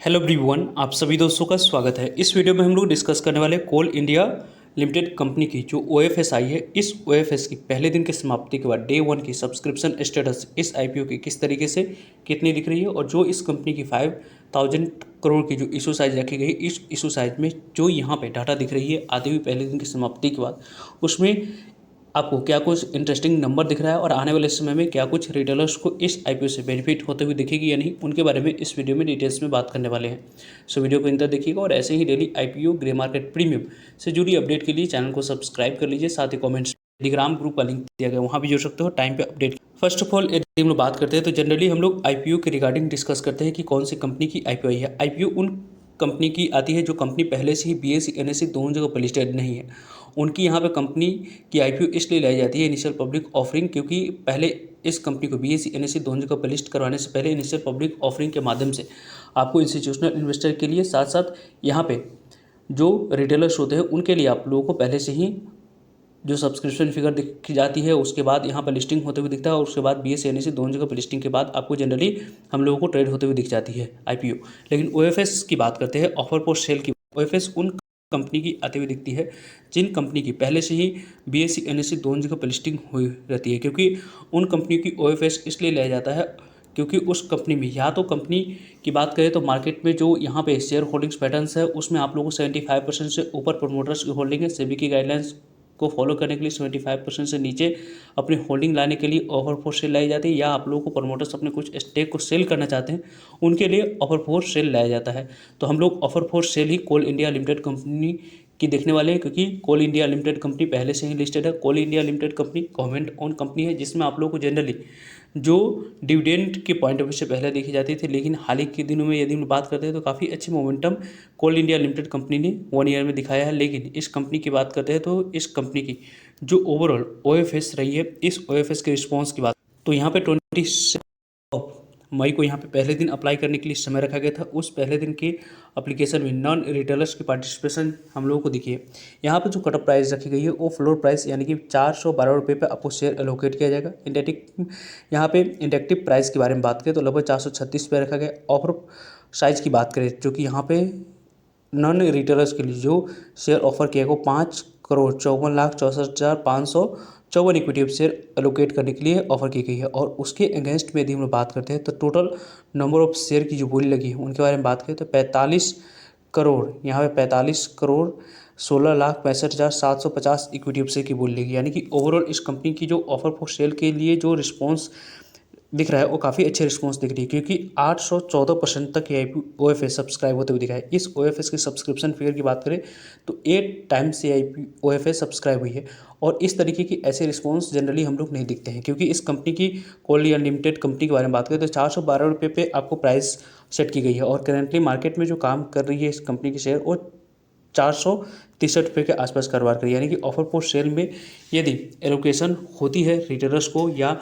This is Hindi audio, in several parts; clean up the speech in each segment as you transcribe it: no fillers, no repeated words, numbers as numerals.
हेलो एवरीवन, आप सभी दोस्तों का स्वागत है। इस वीडियो में हम लोग डिस्कस करने वाले कोल इंडिया लिमिटेड कंपनी की जो ओएफएस आई है। इस ओएफएस की पहले दिन की समाप्ति के बाद डे वन की सब्सक्रिप्शन स्टेटस इस आईपीओ की किस तरीके से कितनी दिख रही है, और जो इस कंपनी की 5000 करोड़ की जो इशू साइज रखी गई, इस इशू साइज में जो यहाँ पे डाटा दिख रही है आती हुई पहले दिन की समाप्ति के बाद, उसमें आपको क्या कुछ इंटरेस्टिंग नंबर दिख रहा है और आने वाले समय में क्या कुछ रिटेलर्स को इस आईपीओ से बेनिफिट होते हुए दिखेगी या नहीं, उनके बारे में इस वीडियो में डिटेल्स में बात करने वाले हैं। सो वीडियो को इंतजार देखिएगा और ऐसे ही daily IPO grey market premium से जुड़ी अपडेट के लिए चैनल को सब्सक्राइब कर लीजिए। साथ ही कॉमेंट्स टेलीग्राम ग्रुप का लिंक दिया गया, वहाँ भी जुड़ सकते हो टाइम पे अपडेट। फर्स्ट ऑफ ऑल यदि हम लोग बात करते हैं तो जनरली हम लोग आईपीओ के रिगार्डिंग डिस्कस करते हैं कि कौन सी कंपनी की आईपीओ आई है। आईपीओ उन कंपनी की आती है जो कंपनी पहले से ही बीएसई एनएसई दोनों जगह पर लिस्टेड नहीं है। उनकी यहाँ पे कंपनी की आईपीओ इसलिए लाई जाती है इनिशियल पब्लिक ऑफरिंग, क्योंकि पहले इस कंपनी को बीएसई एनएसई दोनों जगह पर लिस्ट करवाने से पहले इनिशियल पब्लिक ऑफरिंग के माध्यम से आपको इंस्टीट्यूशनल इन्वेस्टर के लिए साथ साथ यहाँ पे जो रिटेलर्स होते हैं उनके लिए आप लोगों को पहले से ही जो सब्सक्रिप्शन फिगर दिखी जाती है, उसके बाद यहाँ पर लिस्टिंग होते हुए दिखता है, और उसके बाद बीएसई एनएसई दोनों जगह पर लिस्टिंग के बाद आपको जनरली हम लोगों को ट्रेड होते हुए दिख जाती है आईपीओ। लेकिन ओएफएस की बात करते हैं, ऑफर फॉर सेल की। ओएफएस उन कंपनी की आती हुई दिखती है जिन कंपनी की पहले से ही बीएसई एनएसई दोनों जगह पर लिस्टिंग हुई रहती है, क्योंकि उन कंपनियों की ओएफएस इसलिए लिया जाता है क्योंकि उस कंपनी में या तो कंपनी की बात करें तो मार्केट में जो यहाँ पे शेयर होल्डिंग्स पैटर्न्स है उसमें आप लोगों को 75% से ऊपर प्रमोटर्स की होल्डिंग है। सेबी की गाइडलाइंस को फॉलो करने के लिए 75% से नीचे अपनी होल्डिंग लाने के लिए ऑफर फॉर सेल लाई जाती है, या आप लोगों को प्रमोटर्स अपने कुछ स्टेक को सेल करना चाहते हैं उनके लिए ऑफर फॉर सेल लाया जाता है। तो हम लोग ऑफर फॉर सेल ही कोल इंडिया लिमिटेड कंपनी की देखने वाले हैं, क्योंकि कोल इंडिया लिमिटेड कंपनी पहले से ही लिस्टेड है। Coal India Limited company government own company है, जिसमें आप लोगों को जनरली जो डिविडेंड के पॉइंट ऑफ व्यू से पहले देखी जाती थी, लेकिन हाल ही के दिनों में यदि हम बात करते हैं तो काफ़ी अच्छी मोमेंटम कोल इंडिया लिमिटेड कंपनी ने 1 ईयर में दिखाया है। लेकिन इस कंपनी की बात करते हैं तो इस कंपनी की जो ओवरऑल ओएफएस रही है, इस ओएफएस के रिस्पॉन्स की बात तो यहाँ पे 27 मई को यहाँ पे पहले दिन अप्लाई करने के लिए समय रखा गया था। उस पहले दिन के एप्लीकेशन में नॉन रिटेलर्स की पार्टिसिपेशन हम लोगों को दिखी है। यहाँ पे जो कट ऑफ प्राइस रखी गई है वो फ्लोर प्राइस यानी कि 412 रुपये पे आपको शेयर एलोकेट किया जाएगा। इंडेक्टिव यहाँ पे इंडेक्टिव प्राइस के बारे में बात करें तो लगभग 436 पे रखा गया। ऑफर साइज की बात करें जो कि यहाँ पे नॉन रिटेलर्स के लिए जो शेयर ऑफर किया गया वो 5,54,64,554 इक्विटी शेयर एलोकेट करने के लिए ऑफर की गई है। और उसके अगेंस्ट में यदि हम बात करते हैं तो टोटल नंबर ऑफ शेयर की जो बोली लगी है उनके बारे में बात करें तो 45 करोड़, यहाँ पे 45 करोड़ 16,65,750 इक्विटी शेयर की बोली लगी। यानी कि ओवरऑल इस कंपनी की जो ऑफर फॉर सेल के लिए जो रिस्पॉन्स दिख रहा है वो काफ़ी अच्छे रिस्पॉन्स दिख रही है, क्योंकि 814% तक ये ओएफएस सब्सक्राइब होते हुए दिखा है। इस ओएफएस की सब्सक्रिप्शन फिगर की बात करें तो 8 टाइम्स से ओएफएस सब्सक्राइब हुई है। और इस तरीके की ऐसे रिस्पॉन्स जनरली हम लोग नहीं दिखते हैं, क्योंकि इस कंपनी की कोल इंडिया लिमिटेड कंपनी के बारे में बात करें तो 412 रुपये पे आपको प्राइस सेट की गई है। और करेंटली मार्केट में जो काम कर रही है इस कंपनी की शेयर वो 463 रुपये के आसपास कारोबार करी। यानी कि ऑफर फॉर सेल में यदि एलोकेशन होती है रिटेलर्स को या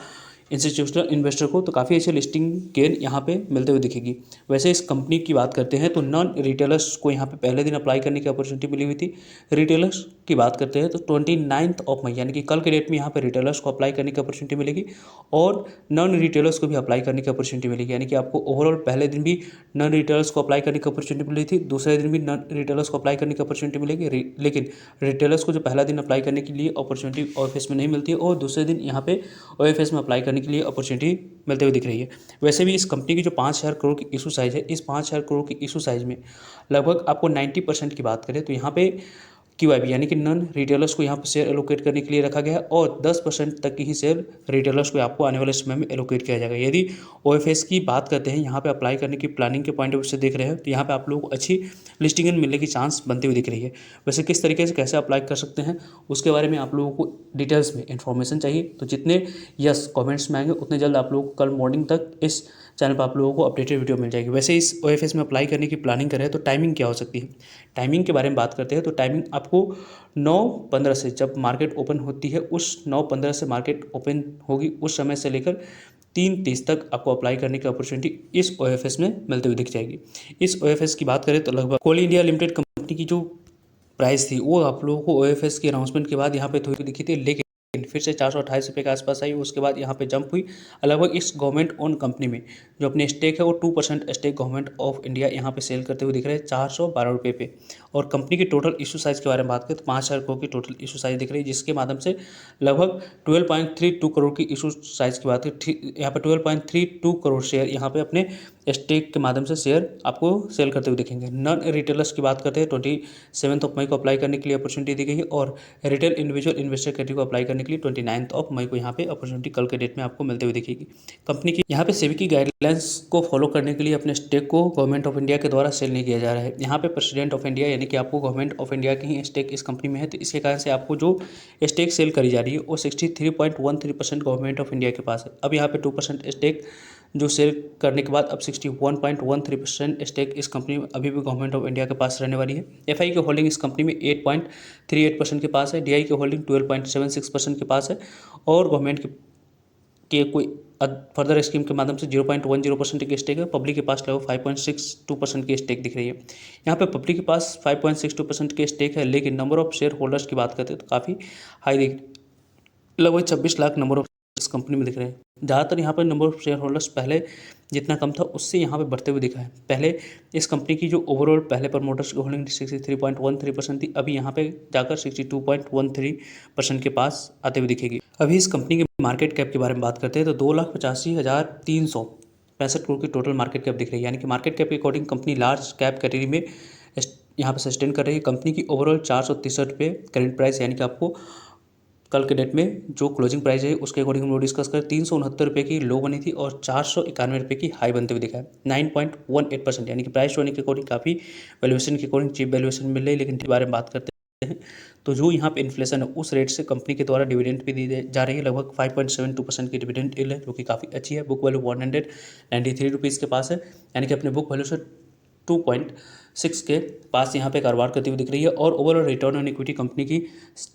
इंस्टीट्यूशनल इन्वेस्टर को तो काफ़ी अच्छी लिस्टिंग गेन यहाँ पे मिलते हुए दिखेगी। वैसे इस कंपनी की बात करते हैं तो नॉन रिटेलर्स को यहाँ पे पहले दिन अप्लाई करने की अपॉर्चुनिटी मिली हुई थी। रिटेलर्स की बात करते हैं तो 29 मई यानी कि कल के डेट में यहाँ पे रिटेलर्स को अप्लाई करने की अपॉर्चुनिटी मिलेगी और नॉन रिटेलर्स को भी अप्लाई करने की अपॉर्चुनिटी मिलेगी। यानी कि आपको ओवरऑल पहले दिन भी नॉन रिटेलर्स को अप्लाई करने की अपॉर्चुनिटी मिली थी, दूसरे दिन भी नॉन रिटेलर्स को अप्लाई करने की अपॉर्चुनिटी मिलेगी। लेकिन रिटेलर्स को जो पहला दिन अप्लाई करने के लिए अपॉर्चुनिटी ओएफएस में नहीं मिलती है और दूसरे दिन यहाँ पे ओएफएस में अप्लाई करने के लिए अपॉर्चुनिटी मिलते हुए दिख रही है। वैसे भी इस कंपनी की जो 5,000 करोड़ की इशू साइज है, इस 5,000 करोड़ की इशू साइज में लगभग आपको 90% की बात करें तो यहाँ पे क्यूआईबी यानी कि नॉन रिटेलर्स को यहाँ पर शेयर एलोकेट करने के लिए रखा गया है और 10% तक की ही शेयर रिटेलर्स को आपको आने वाले समय में एलोकेट किया जाएगा। यदि ओएफएस की बात करते हैं यहाँ पे अप्लाई करने की प्लानिंग के पॉइंट ऑफ व्यू से देख रहे हैं तो यहाँ पे आप लोगों को अच्छी लिस्टिंग मिलने की चांस बनती हुई दिख रही है। वैसे किस तरीके से कैसे अप्लाई कर सकते हैं उसके बारे में आप लोगों को डिटेल्स में इन्फॉर्मेशन चाहिए तो जितने यस कॉमेंट्स में आएंगे उतने जल्द आप लोगों को कल मॉर्निंग तक इस चैनल पर आप लोगों को अपडेटेड वीडियो मिल जाएगी। वैसे इस ओएफएस में अप्लाई करने की प्लानिंग करें तो टाइमिंग क्या हो सकती है, टाइमिंग के बारे में बात करते हैं तो टाइमिंग आपको 9:15 से जब मार्केट ओपन होती है उस 9:15 से मार्केट ओपन होगी उस समय से लेकर 3:30 तक आपको अप्लाई करने की अपॉर्चुनिटी इस ओएफएस में मिलती हुई दिख जाएगी। इस ओएफएस की बात करें तो लगभग कोल इंडिया लिमिटेड कंपनी की जो प्राइस थी वो आप लोगों को ओएफएस की अनाउंसमेंट के बाद यहाँ पे थोड़ी दिखी थी, लेकिन फिर से 428 रुपये के आसपास आई, उसके बाद यहाँ पे जंप हुई। लगभग इस गवर्नमेंट ओन कंपनी में जो अपने स्टेक है वो 2% स्टेक गवर्नमेंट ऑफ इंडिया यहाँ पे सेल करते हुए दिख रहे हैं 412 रुपये पे। और कंपनी की टोटल इशू साइज़ के बारे में बात करें तो 5,000 करोड़ की टोटल इशू साइज़ दिख रही है, जिसके माध्यम से लगभग 12.32 करोड़ की इशू साइज़ की बात करें, यहाँ पर 12.32 करोड़ शेयर यहाँ पे अपने स्टेक के माध्यम से शेयर आपको सेल करते हुए दिखेंगे। नॉन रिटेलर्स की बात करते हैं 27 मई को अप्लाई करने के लिए अपॉर्चुनिटी दी गई है, और रिटेल इंडिविजुअल इन्वेस्टर कैटेगरी को अप्लाई करने के लिए 29 मई को यहाँ पे अपॉर्चुनिटी कल के डेट में आपको मिलते हुए दिखेगी। कंपनी की यहाँ पे सेबी की गाइडलाइंस को फॉलो करने के लिए अपने स्टेक को गवर्नमेंट ऑफ इंडिया के द्वारा सेल नहीं किया जा रहा है। यहाँ पे प्रेसिडेंट ऑफ इंडिया यानी कि आपको गवर्नमेंट ऑफ इंडिया की ही स्टेक इस कंपनी में है, तो इसके कारण से आपको जो स्टेक सेल करी जा रही है वो 63.13% गवर्नमेंट ऑफ इंडिया के पास है। अब यहाँ पे 2% स्टेक जो सेल करने के बाद अब 61.13% स्टेक इस कंपनी में अभी भी गवर्नमेंट ऑफ इंडिया के पास रहने वाली है। एफआई की होल्डिंग इस कंपनी में 8.38% के पास है, डीआई की होल्डिंग 12.76% के पास है, और गवर्नमेंट के कोई फर्दर स्कीम के माध्यम से 0.10% की स्टेक है। पब्लिक के पास लगभग 5.62% की स्टेक दिख रही है। यहाँ पे पब्लिक के पास 5.62% की स्टेक है, लेकिन नंबर ऑफ शेयर होल्डर्स की बात करते हैं तो काफ़ी हाई दिख, लगभग 26 लाख नंबर ऑफ इस कंपनी में दिख रहे हैं। ज़्यादातर यहाँ पर नंबर ऑफ शेयर होल्डर्स पहले जितना कम था उससे यहाँ पे बढ़ते हुए दिखा है। पहले इस कंपनी की जो ओवरऑल पहले प्रमोटर्स की होल्डिंग 63.13% थी, अभी यहाँ पे जाकर 62.13% के पास आते हुए दिखेगी। अभी इस कंपनी की मार्केट कैप के बारे में बात करते हैं तो 2,85,365 करोड़ की टोटल मार्केट कैप दिख रही है, यानी कि मार्केट कैप के according company large cap category में यहाँ पे सस्टेन कर रही है। कंपनी की ओवरऑल 463 रुपये करेंट प्राइस, यानी कि आपको कल के डेट में जो क्लोजिंग प्राइस है उसके अकॉर्डिंग हम लोग डिस्कस करें 369 रुपये की लो बनी थी और 491 रुपये की हाई बनते हुए दिखा है। 9.18%, यानी कि प्राइस होने के अकॉर्डिंग काफ़ी वैल्यूएशन के अकॉर्डिंग चीप वैल्यूएशन मिल रही है। लेकिन के बारे में बात करते हैं तो जो यहाँ पे इन्फ्लेशन है उस रेट से कंपनी के द्वारा डिविडेंड भी दी जा रही है। लगभग 5.72% की डिविडेंड यील्ड है, जो कि काफ़ी अच्छी है। बुक वैल्यू 193 रुपीज़ के पास है, यानी कि अपने बुक वैल्यू से 2.6 के पास यहाँ पे कारोबार करती हुई दिख रही है। और overall return on equity company की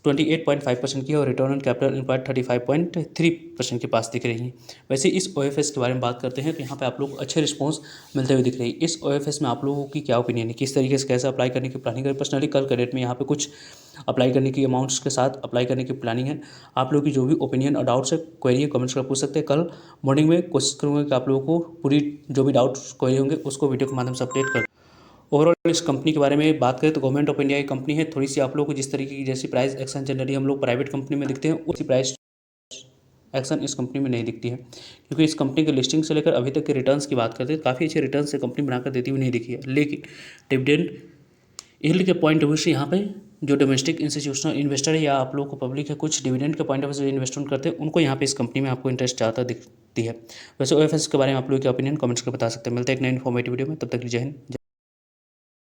28.5% की है, और रिटर्न ऑन कैपिटल एम्प्लॉयड 35.3% के पास दिख रही है। वैसे इस OFS के बारे में बात करते हैं तो यहाँ पे आप लोग को अच्छे रिस्पॉन्स मिलते हुए दिख रही है। इस OFS में आप लोगों की क्या ओपिनियन है, किस तरीके से कैसे अप्लाई करने की प्लानिंग है? पर्सनली कल के डेट में यहाँ पे कुछ अप्लाई करने की अमाउंट्स के साथ अप्लाई करने की प्लानिंग है। आप लोगों की जो भी ओपिनियन और डाउट्स है क्वेरी है कमेंट्स कर पूछ सकते हैं। कल मॉर्निंग में कोशिश करूँगा कि आप लोगों को पूरी जो भी डाउट्स क्वेरी होंगे उसको वीडियो के माध्यम से अपडेट कर। ओवरऑल इस कंपनी के बारे में बात करें तो गवर्नमेंट ऑफ इंडिया की कंपनी है। थोड़ी सी आप लोगों को जिस तरीके की जैसी प्राइस एक्शन जनरली हम लोग प्राइवेट कंपनी में दिखते हैं उसी प्राइस एक्शन इस कंपनी में नहीं दिखती है, क्योंकि इस कंपनी के लिस्टिंग से लेकर अभी तक के रिटर्न्स की बात करते हैं काफ़ी अच्छे रिटर्न्स से कंपनी बनाकर देती हुई नहीं दिखी है। लेकिन डिविडेंड यील्ड के पॉइंट ऑफ व्यू से यहाँ पे जो डोमेस्टिक इंस्टीट्यूशनल इन्वेस्टर है या आप लोगों को पब्लिक है कुछ डिविडेंड के पॉइंट ऑफ व्यू से इन्वेस्टमेंट करते हैं उनको यहाँ पे इस कंपनी में आपको इंटरेस्ट ज़्यादा दिखती है। वैसे OFS के बारे में आप लोगों के ओपिनियन कमेंट्स कर बता सकते हैं। मिलते हैं एक नई इन्फॉर्मेटिव वीडियो में, तब तक जय हिंद।